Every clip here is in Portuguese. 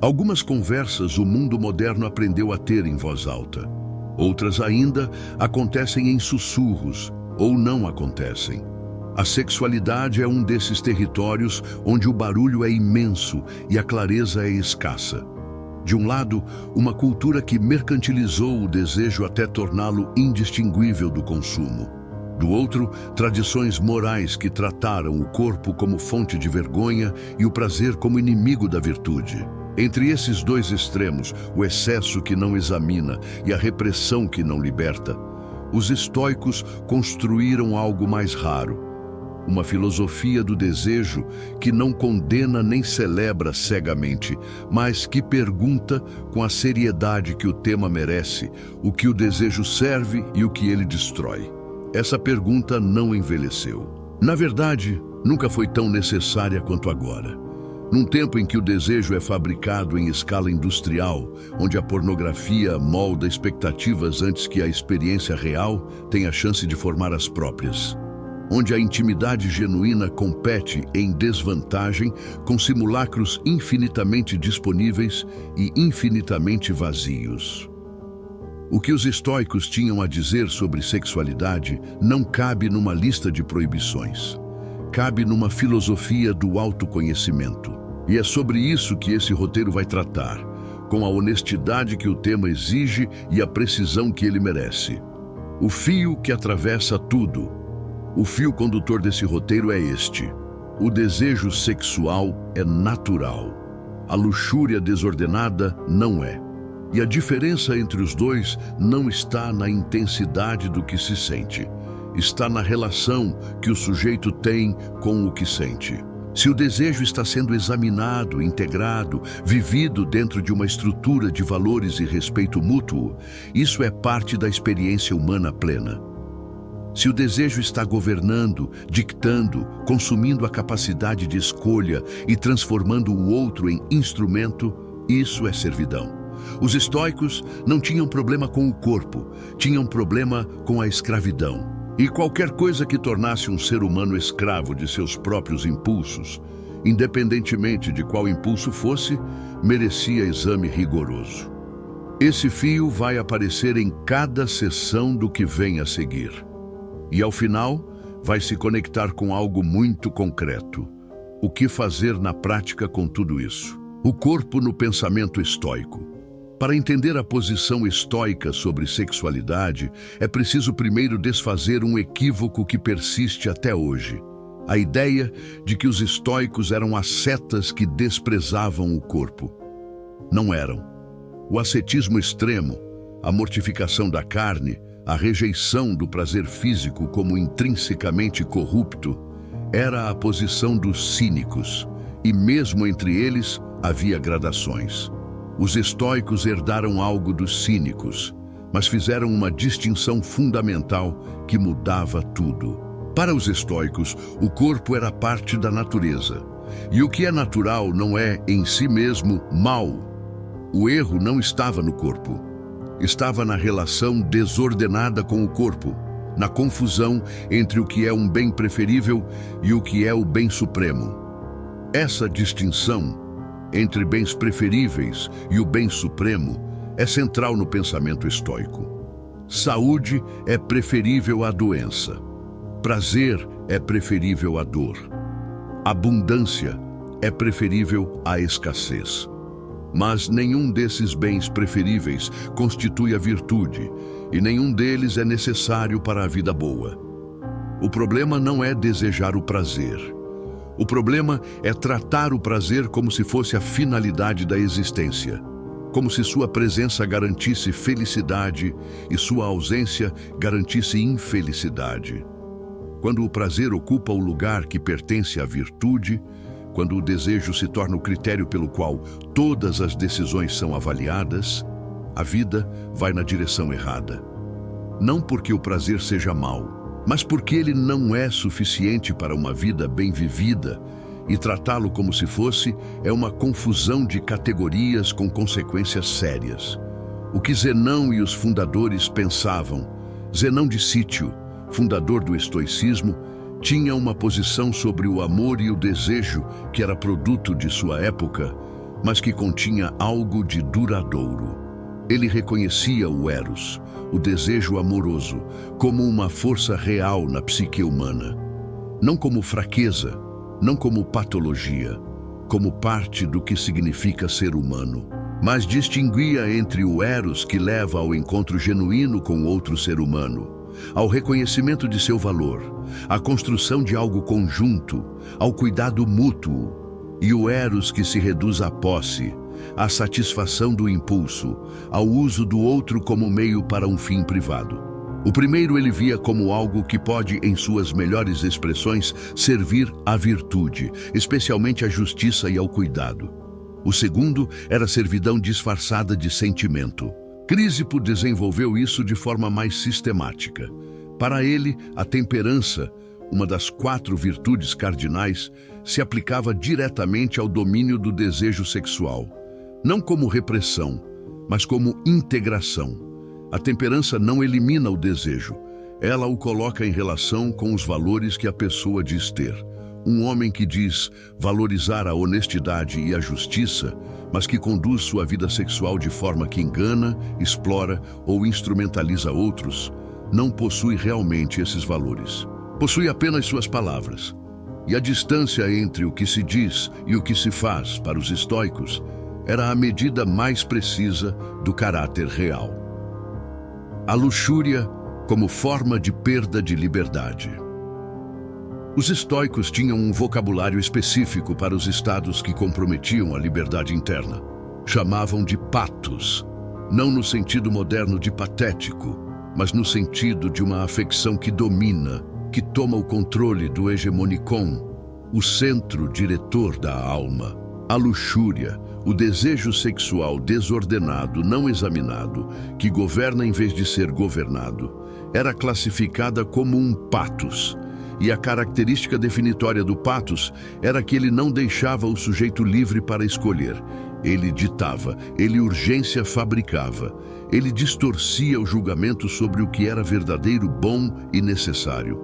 Algumas conversas o mundo moderno aprendeu a ter em voz alta. Outras ainda acontecem em sussurros ou não acontecem. A sexualidade é um desses territórios onde o barulho é imenso e a clareza é escassa. De um lado, uma cultura que mercantilizou o desejo até torná-lo indistinguível do consumo. Do outro, tradições morais que trataram o corpo como fonte de vergonha e o prazer como inimigo da virtude. Entre esses dois extremos, o excesso que não examina e a repressão que não liberta, os estoicos construíram algo mais raro. Uma filosofia do desejo que não condena nem celebra cegamente, mas que pergunta com a seriedade que o tema merece, o que o desejo serve e o que ele destrói. Essa pergunta não envelheceu. Na verdade, nunca foi tão necessária quanto agora. Num tempo em que o desejo é fabricado em escala industrial, onde a pornografia molda expectativas antes que a experiência real tenha a chance de formar as próprias. Onde a intimidade genuína compete em desvantagem com simulacros infinitamente disponíveis e infinitamente vazios. O que os estoicos tinham a dizer sobre sexualidade não cabe numa lista de proibições. Cabe numa filosofia do autoconhecimento. E é sobre isso que esse roteiro vai tratar, com a honestidade que o tema exige e a precisão que ele merece. O fio que atravessa tudo. O fio condutor desse roteiro é este. O desejo sexual é natural. A luxúria desordenada não é. E a diferença entre os dois não está na intensidade do que se sente. Está na relação que o sujeito tem com o que sente. Se o desejo está sendo examinado, integrado, vivido dentro de uma estrutura de valores e respeito mútuo, isso é parte da experiência humana plena. Se o desejo está governando, dictando, consumindo a capacidade de escolha e transformando o outro em instrumento, isso é servidão. Os estoicos não tinham problema com o corpo, tinham problema com a escravidão. E qualquer coisa que tornasse um ser humano escravo de seus próprios impulsos, independentemente de qual impulso fosse, merecia exame rigoroso. Esse fio vai aparecer em cada sessão do que vem a seguir. E ao final, vai se conectar com algo muito concreto. O que fazer na prática com tudo isso? O corpo no pensamento estoico. Para entender a posição estoica sobre sexualidade, é preciso primeiro desfazer um equívoco que persiste até hoje. A ideia de que os estoicos eram ascetas que desprezavam o corpo. Não eram. O ascetismo extremo, a mortificação da carne, a rejeição do prazer físico como intrinsecamente corrupto, era a posição dos cínicos, e mesmo entre eles havia gradações. Os estoicos herdaram algo dos cínicos, mas fizeram uma distinção fundamental que mudava tudo. Para os estoicos, o corpo era parte da natureza, e o que é natural não é, em si mesmo, mal. O erro não estava no corpo. Estava na relação desordenada com o corpo, na confusão entre o que é um bem preferível e o que é o bem supremo. Essa distinção entre bens preferíveis e o bem supremo é central no pensamento estoico. Saúde é preferível à doença. Prazer é preferível à dor. Abundância é preferível à escassez. Mas nenhum desses bens preferíveis constitui a virtude, e nenhum deles é necessário para a vida boa. O problema não é desejar o prazer. O problema é tratar o prazer como se fosse a finalidade da existência, como se sua presença garantisse felicidade e sua ausência garantisse infelicidade. Quando o prazer ocupa o lugar que pertence à virtude, quando o desejo se torna o critério pelo qual todas as decisões são avaliadas, a vida vai na direção errada. Não porque o prazer seja mau, mas porque ele não é suficiente para uma vida bem vivida, e tratá-lo como se fosse é uma confusão de categorias com consequências sérias. O que Zenão e os fundadores pensavam, Zenão de Cítio, fundador do estoicismo, tinha uma posição sobre o amor e o desejo que era produto de sua época, mas que continha algo de duradouro. Ele reconhecia o Eros, o desejo amoroso, como uma força real na psique humana. Não como fraqueza, não como patologia, como parte do que significa ser humano. Mas distinguia entre o Eros que leva ao encontro genuíno com outro ser humano, ao reconhecimento de seu valor, à construção de algo conjunto, ao cuidado mútuo, e o Eros que se reduz à posse, à satisfação do impulso, ao uso do outro como meio para um fim privado. O primeiro ele via como algo que pode, em suas melhores expressões, servir à virtude, especialmente à justiça e ao cuidado. O segundo era servidão disfarçada de sentimento. Crísipo desenvolveu isso de forma mais sistemática. Para ele, a temperança, uma das 4 virtudes cardinais, se aplicava diretamente ao domínio do desejo sexual. Não como repressão, mas como integração. A temperança não elimina o desejo, ela o coloca em relação com os valores que a pessoa diz ter. Um homem que diz valorizar a honestidade e a justiça, mas que conduz sua vida sexual de forma que engana, explora ou instrumentaliza outros, não possui realmente esses valores. Possui apenas suas palavras. E a distância entre o que se diz e o que se faz, para os estoicos, era a medida mais precisa do caráter real. A luxúria como forma de perda de liberdade. Os estoicos tinham um vocabulário específico para os estados que comprometiam a liberdade interna. Chamavam de patos, não no sentido moderno de patético, mas no sentido de uma afecção que domina, que toma o controle do hegemonicon, o centro diretor da alma. A luxúria, o desejo sexual desordenado, não examinado, que governa em vez de ser governado, era classificada como um patos. E a característica definitória do patos era que ele não deixava o sujeito livre para escolher. Ele ditava, ele urgência fabricava, ele distorcia o julgamento sobre o que era verdadeiro, bom e necessário.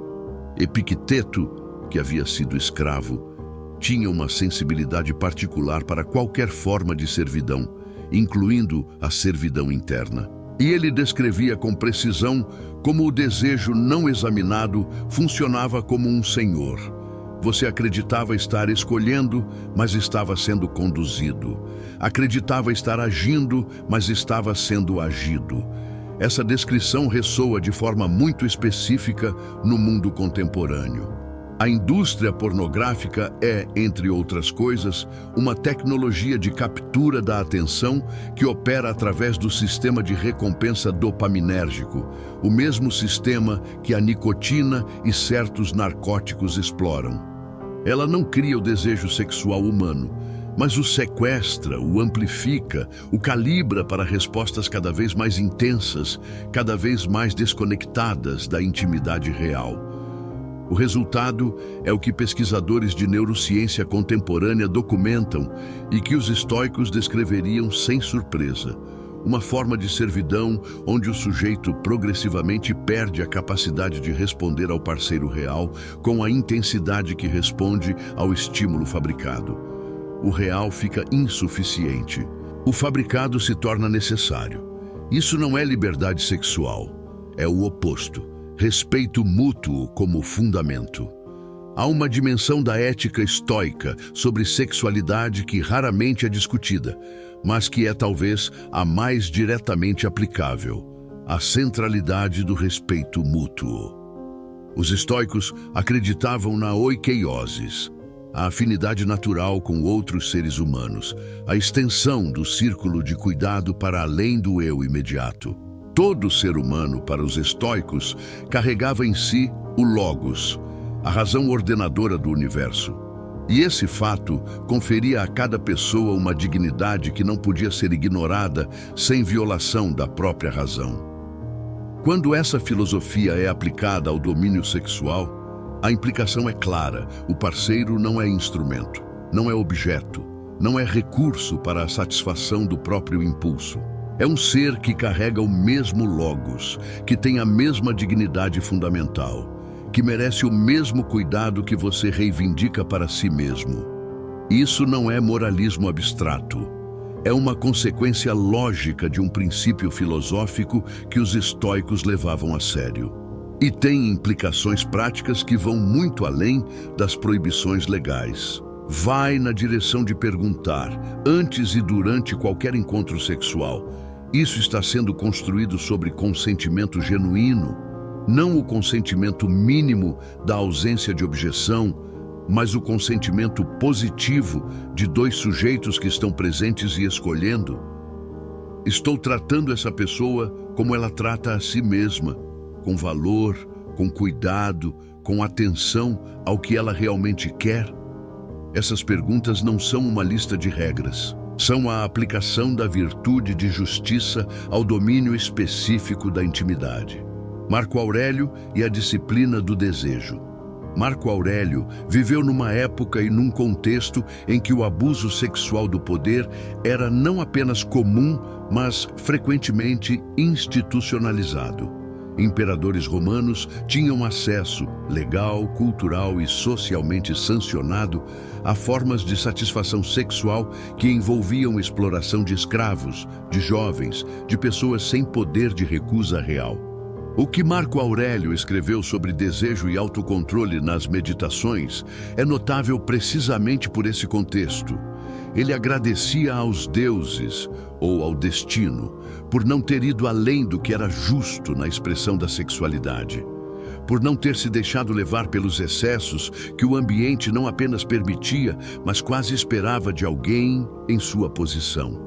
Epicteto, que havia sido escravo, tinha uma sensibilidade particular para qualquer forma de servidão, incluindo a servidão interna. E ele descrevia com precisão como o desejo não examinado funcionava como um senhor. Você acreditava estar escolhendo, mas estava sendo conduzido. Acreditava estar agindo, mas estava sendo agido. Essa descrição ressoa de forma muito específica no mundo contemporâneo. A indústria pornográfica é, entre outras coisas, uma tecnologia de captura da atenção que opera através do sistema de recompensa dopaminérgico, o mesmo sistema que a nicotina e certos narcóticos exploram. Ela não cria o desejo sexual humano, mas o sequestra, o amplifica, o calibra para respostas cada vez mais intensas, cada vez mais desconectadas da intimidade real. O resultado é o que pesquisadores de neurociência contemporânea documentam e que os estoicos descreveriam sem surpresa. Uma forma de servidão onde o sujeito progressivamente perde a capacidade de responder ao parceiro real com a intensidade que responde ao estímulo fabricado. O real fica insuficiente. O fabricado se torna necessário. Isso não é liberdade sexual, é o oposto. Respeito mútuo como fundamento. Há uma dimensão da ética estoica sobre sexualidade que raramente é discutida, mas que é talvez a mais diretamente aplicável: a centralidade do respeito mútuo. Os estoicos acreditavam na oikeiosis, a afinidade natural com outros seres humanos, a extensão do círculo de cuidado para além do eu imediato. Todo ser humano, para os estoicos, carregava em si o logos, a razão ordenadora do universo. E esse fato conferia a cada pessoa uma dignidade que não podia ser ignorada sem violação da própria razão. Quando essa filosofia é aplicada ao domínio sexual, a implicação é clara: o parceiro não é instrumento, não é objeto, não é recurso para a satisfação do próprio impulso. É um ser que carrega o mesmo logos, que tem a mesma dignidade fundamental, que merece o mesmo cuidado que você reivindica para si mesmo. Isso não é moralismo abstrato. É uma consequência lógica de um princípio filosófico que os estoicos levavam a sério. E tem implicações práticas que vão muito além das proibições legais. Vai na direção de perguntar, antes e durante qualquer encontro sexual: isso está sendo construído sobre consentimento genuíno, não o consentimento mínimo da ausência de objeção, mas o consentimento positivo de dois sujeitos que estão presentes e escolhendo? Estou tratando essa pessoa como ela trata a si mesma, com valor, com cuidado, com atenção ao que ela realmente quer? Essas perguntas não são uma lista de regras. São a aplicação da virtude de justiça ao domínio específico da intimidade. Marco Aurélio e a disciplina do desejo. Marco Aurélio viveu numa época e num contexto em que o abuso sexual do poder era não apenas comum, mas frequentemente institucionalizado. Imperadores romanos tinham acesso, legal, cultural e socialmente sancionado, a formas de satisfação sexual que envolviam exploração de escravos, de jovens, de pessoas sem poder de recusa real. O que Marco Aurélio escreveu sobre desejo e autocontrole nas Meditações é notável precisamente por esse contexto. Ele agradecia aos deuses, ou ao destino, por não ter ido além do que era justo na expressão da sexualidade, por não ter se deixado levar pelos excessos que o ambiente não apenas permitia, mas quase esperava de alguém em sua posição.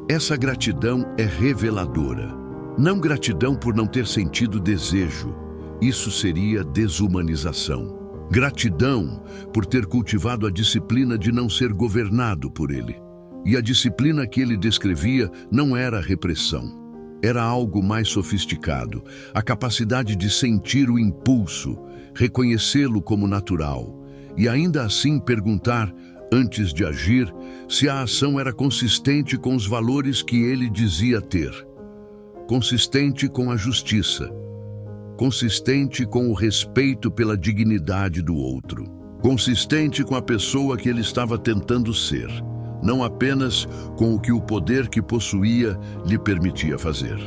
Essa gratidão é reveladora. Não gratidão por não ter sentido desejo. Isso seria desumanização. Gratidão por ter cultivado a disciplina de não ser governado por ele. E a disciplina que ele descrevia não era repressão. Era algo mais sofisticado, a capacidade de sentir o impulso, reconhecê-lo como natural, e ainda assim perguntar, antes de agir, se a ação era consistente com os valores que ele dizia ter. Consistente com a justiça, consistente com o respeito pela dignidade do outro, consistente com a pessoa que ele estava tentando ser, não apenas com o que o poder que possuía lhe permitia fazer.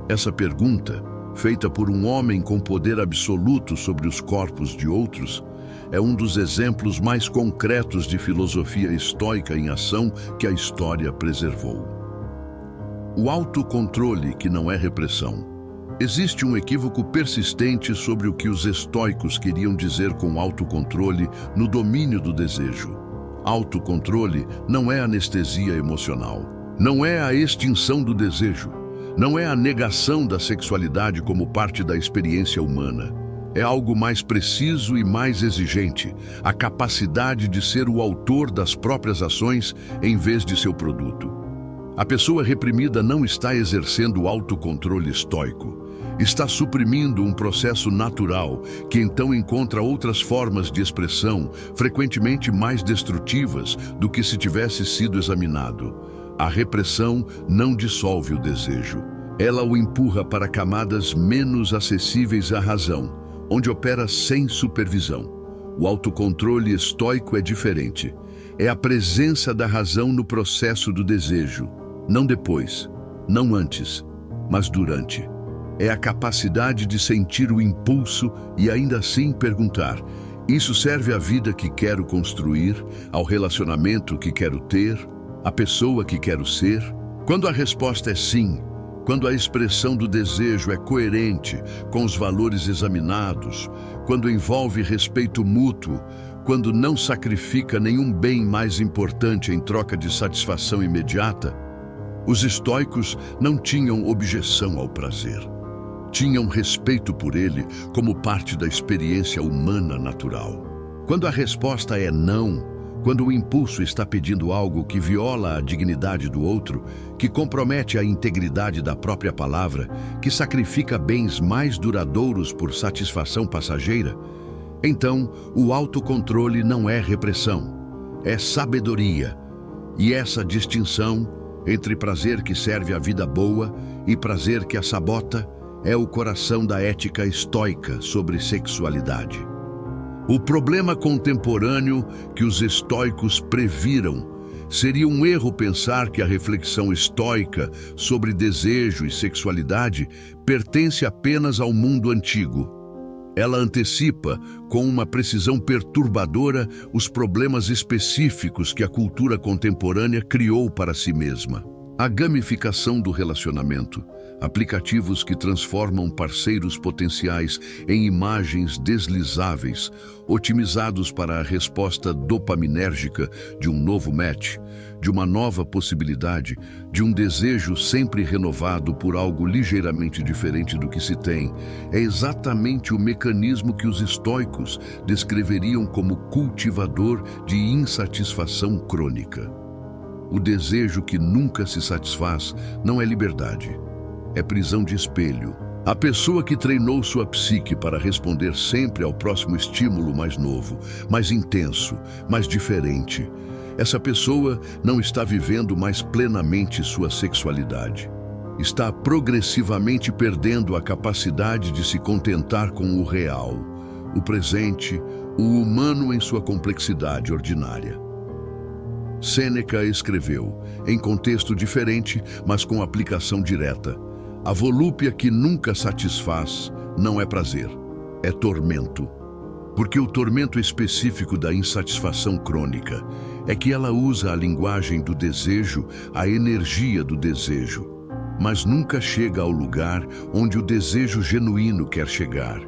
Essa pergunta, feita por um homem com poder absoluto sobre os corpos de outros, é um dos exemplos mais concretos de filosofia estoica em ação que a história preservou. O autocontrole, que não é repressão. Existe um equívoco persistente sobre o que os estoicos queriam dizer com autocontrole no domínio do desejo. Autocontrole não é anestesia emocional. Não é a extinção do desejo. Não é a negação da sexualidade como parte da experiência humana. É algo mais preciso e mais exigente, a capacidade de ser o autor das próprias ações em vez de seu produto. A pessoa reprimida não está exercendo o autocontrole estoico. Está suprimindo um processo natural que então encontra outras formas de expressão, frequentemente mais destrutivas do que se tivesse sido examinado. A repressão não dissolve o desejo. Ela o empurra para camadas menos acessíveis à razão, onde opera sem supervisão. O autocontrole estoico é diferente. É a presença da razão no processo do desejo. Não depois, não antes, mas durante. É a capacidade de sentir o impulso e ainda assim perguntar: isso serve à vida que quero construir, ao relacionamento que quero ter, à pessoa que quero ser? Quando a resposta é sim, quando a expressão do desejo é coerente com os valores examinados, quando envolve respeito mútuo, quando não sacrifica nenhum bem mais importante em troca de satisfação imediata, os estoicos não tinham objeção ao prazer. Tinham respeito por ele como parte da experiência humana natural. Quando a resposta é não, quando o impulso está pedindo algo que viola a dignidade do outro, que compromete a integridade da própria palavra, que sacrifica bens mais duradouros por satisfação passageira, então o autocontrole não é repressão, é sabedoria. E essa distinção entre prazer que serve à vida boa e prazer que a sabota é o coração da ética estoica sobre sexualidade. O problema contemporâneo que os estoicos previram seria um erro pensar que a reflexão estoica sobre desejo e sexualidade pertence apenas ao mundo antigo. Ela antecipa, com uma precisão perturbadora, os problemas específicos que a cultura contemporânea criou para si mesma. A gamificação do relacionamento, aplicativos que transformam parceiros potenciais em imagens deslizáveis, otimizados para a resposta dopaminérgica de um novo match, de uma nova possibilidade, de um desejo sempre renovado por algo ligeiramente diferente do que se tem, é exatamente o mecanismo que os estoicos descreveriam como cultivador de insatisfação crônica. O desejo que nunca se satisfaz não é liberdade, é prisão de espelho. A pessoa que treinou sua psique para responder sempre ao próximo estímulo mais novo, mais intenso, mais diferente, essa pessoa não está vivendo mais plenamente sua sexualidade. Está progressivamente perdendo a capacidade de se contentar com o real, o presente, o humano em sua complexidade ordinária. Sêneca escreveu, em contexto diferente, mas com aplicação direta: a volúpia que nunca satisfaz não é prazer, é tormento. Porque o tormento específico da insatisfação crônica é que ela usa a linguagem do desejo, a energia do desejo, mas nunca chega ao lugar onde o desejo genuíno quer chegar,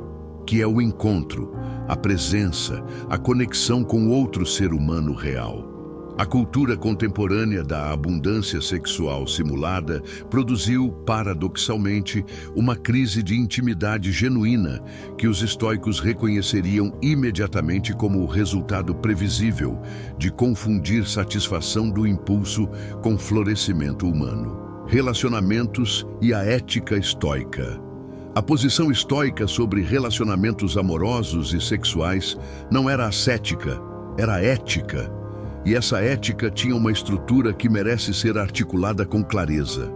que é o encontro, a presença, a conexão com outro ser humano real. A cultura contemporânea da abundância sexual simulada produziu, paradoxalmente, uma crise de intimidade genuína que os estoicos reconheceriam imediatamente como o resultado previsível de confundir satisfação do impulso com florescimento humano. Relacionamentos e a ética estoica. A posição estoica sobre relacionamentos amorosos e sexuais não era ascética, era ética. E essa ética tinha uma estrutura que merece ser articulada com clareza.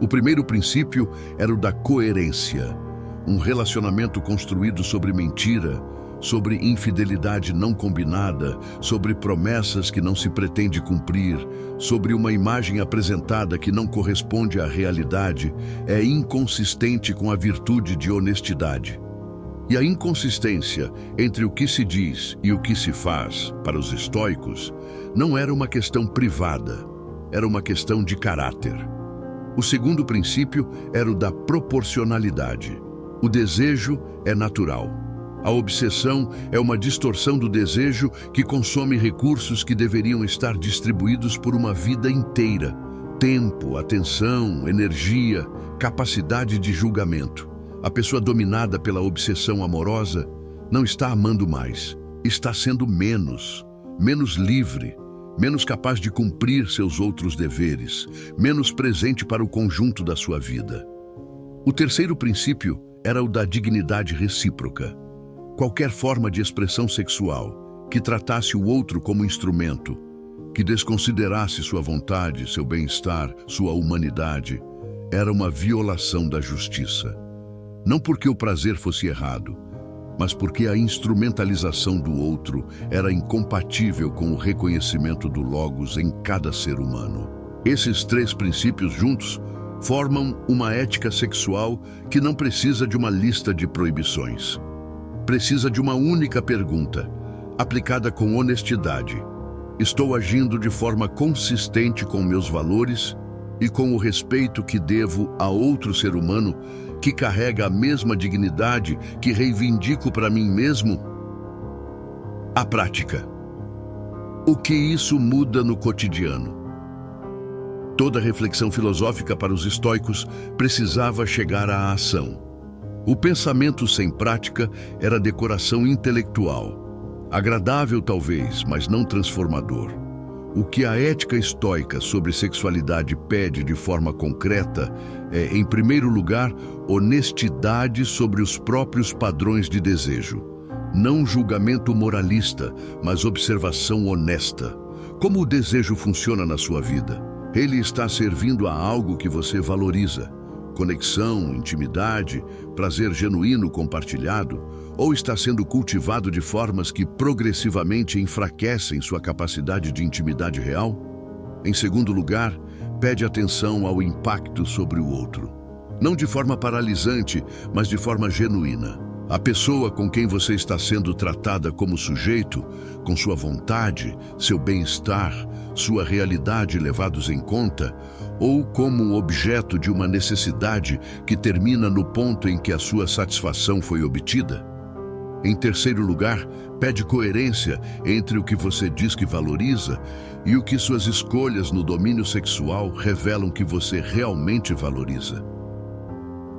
O primeiro princípio era o da coerência. Um relacionamento construído sobre mentira, sobre infidelidade não combinada, sobre promessas que não se pretende cumprir, sobre uma imagem apresentada que não corresponde à realidade, é inconsistente com a virtude de honestidade. E a inconsistência entre o que se diz e o que se faz, para os estoicos, não era uma questão privada, era uma questão de caráter. O segundo princípio era o da proporcionalidade. O desejo é natural. A obsessão é uma distorção do desejo que consome recursos que deveriam estar distribuídos por uma vida inteira: tempo, atenção, energia, capacidade de julgamento. A pessoa dominada pela obsessão amorosa não está amando mais, está sendo menos livre, menos capaz de cumprir seus outros deveres, menos presente para o conjunto da sua vida. O terceiro princípio era o da dignidade recíproca. Qualquer forma de expressão sexual que tratasse o outro como instrumento, que desconsiderasse sua vontade, seu bem-estar, sua humanidade, era uma violação da justiça. Não porque o prazer fosse errado, mas porque a instrumentalização do outro era incompatível com o reconhecimento do Logos em cada ser humano. Esses três princípios juntos formam uma ética sexual que não precisa de uma lista de proibições. Precisa de uma única pergunta, aplicada com honestidade: estou agindo de forma consistente com meus valores e com o respeito que devo a outro ser humano que carrega a mesma dignidade que reivindico para mim mesmo? A prática. O que isso muda no cotidiano? Toda reflexão filosófica para os estoicos precisava chegar à ação. O pensamento sem prática era decoração intelectual. Agradável talvez, mas não transformador. O que a ética estoica sobre sexualidade pede de forma concreta é, em primeiro lugar, honestidade sobre os próprios padrões de desejo. Não julgamento moralista, mas observação honesta. Como o desejo funciona na sua vida? Ele está servindo a algo que você valoriza. conexão, intimidade, prazer genuíno compartilhado, ou está sendo cultivado de formas que progressivamente enfraquecem sua capacidade de intimidade real? Em segundo lugar, pede atenção ao impacto sobre o outro. Não de forma paralisante, mas de forma genuína. A pessoa com quem você está sendo tratada como sujeito, com sua vontade, seu bem-estar, sua realidade levados em conta, ou como objeto de uma necessidade que termina no ponto em que a sua satisfação foi obtida? Em terceiro lugar, pede coerência entre o que você diz que valoriza e o que suas escolhas no domínio sexual revelam que você realmente valoriza.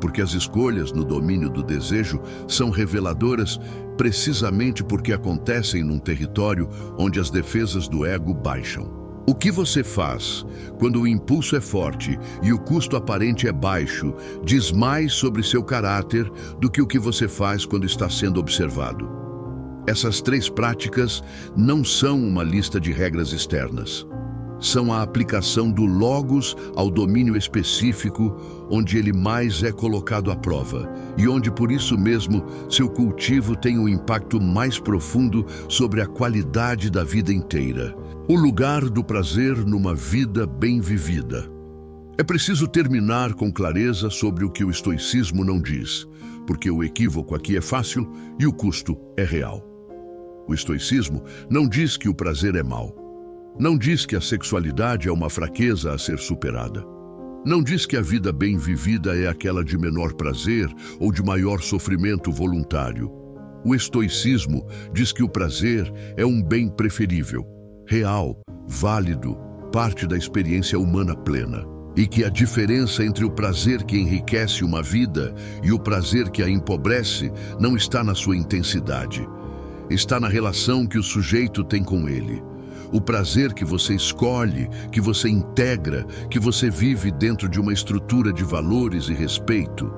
Porque as escolhas no domínio do desejo são reveladoras precisamente porque acontecem num território onde as defesas do ego baixam. O que você faz quando o impulso é forte e o custo aparente é baixo diz mais sobre seu caráter do que o que você faz quando está sendo observado. Essas três práticas não são uma lista de regras externas. São a aplicação do logos ao domínio específico, onde ele mais é colocado à prova, e onde, por isso mesmo, seu cultivo tem um impacto mais profundo sobre a qualidade da vida inteira. O lugar do prazer numa vida bem vivida. É preciso terminar com clareza sobre o que o estoicismo não diz, porque o equívoco aqui é fácil e o custo é real. O estoicismo não diz que o prazer é mau. Não diz que a sexualidade é uma fraqueza a ser superada. Não diz que a vida bem vivida é aquela de menor prazer ou de maior sofrimento voluntário. O estoicismo diz que o prazer é um bem preferível, real, válido, parte da experiência humana plena. E que a diferença entre o prazer que enriquece uma vida e o prazer que a empobrece não está na sua intensidade. Está na relação que o sujeito tem com ele. O prazer que você escolhe, que você integra, que você vive dentro de uma estrutura de valores e respeito.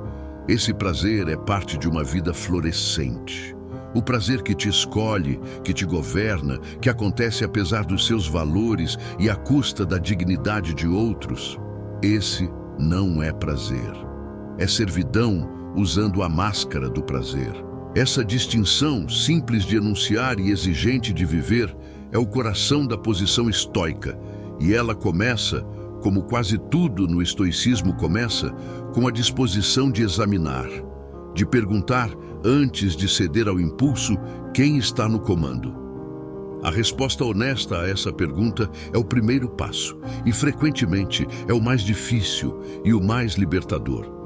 Esse prazer é parte de uma vida florescente. O prazer que te escolhe, que te governa, que acontece apesar dos seus valores e à custa da dignidade de outros. Esse não é prazer. É servidão usando a máscara do prazer. Essa distinção, simples de enunciar e exigente de viver, é o coração da posição estoica, e ela começa, como quase tudo no estoicismo começa, com a disposição de examinar, de perguntar, antes de ceder ao impulso, quem está no comando. A resposta honesta a essa pergunta é o primeiro passo, e frequentemente é o mais difícil e o mais libertador.